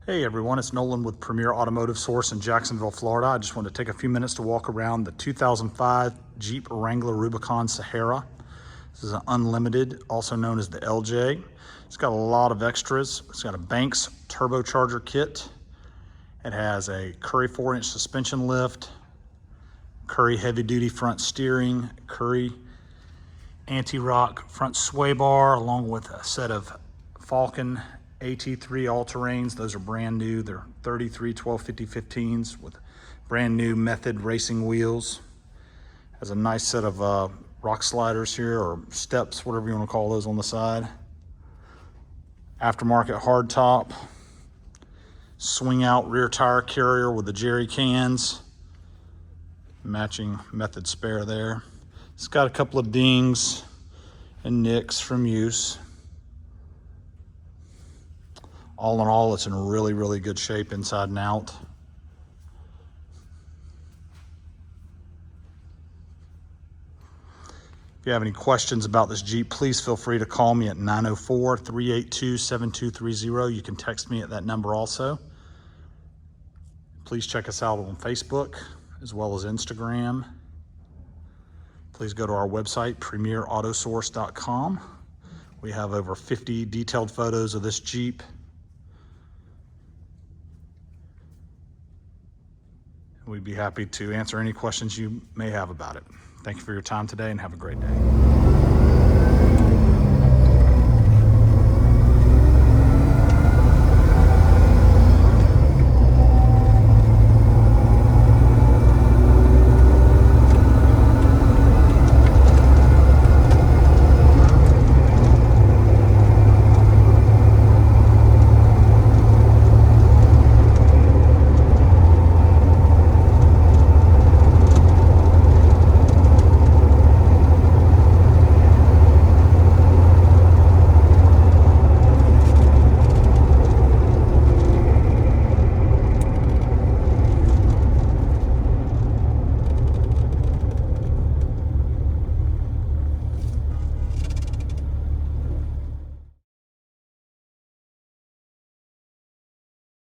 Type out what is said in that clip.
Hey everyone, it's Nolan with Premier Automotive Source in Jacksonville, Florida. I just wanted to take a few minutes to walk around the 2005 Jeep Wrangler Rubicon Sahara. This is an unlimited, also known as the LJ. It's got a lot of extras. It's got a Banks turbocharger kit. It has a Currie 4-inch suspension lift, Currie heavy-duty front steering, Currie Antilock front sway bar, along with a set of Falken AT3 all-terrains. Those are brand new. They're 33 1250 15s with brand new method racing wheels. Has a nice set of rock sliders here, or steps, whatever you want to call those, on the side. Aftermarket hardtop. Swing out rear tire carrier with the jerry cans. Matching method spare there. It's got a couple of dings and nicks from use. All in all, it's in really, really good shape inside and out. If you have any questions about this Jeep, please feel free to call me at 904-382-7230. You can text me at that number also. Please check us out on Facebook as well as Instagram. Please go to our website, premierautosource.com. We have over 50 detailed photos of this Jeep. We'd be happy to answer any questions you may have about it. Thank you for your time today and have a great day.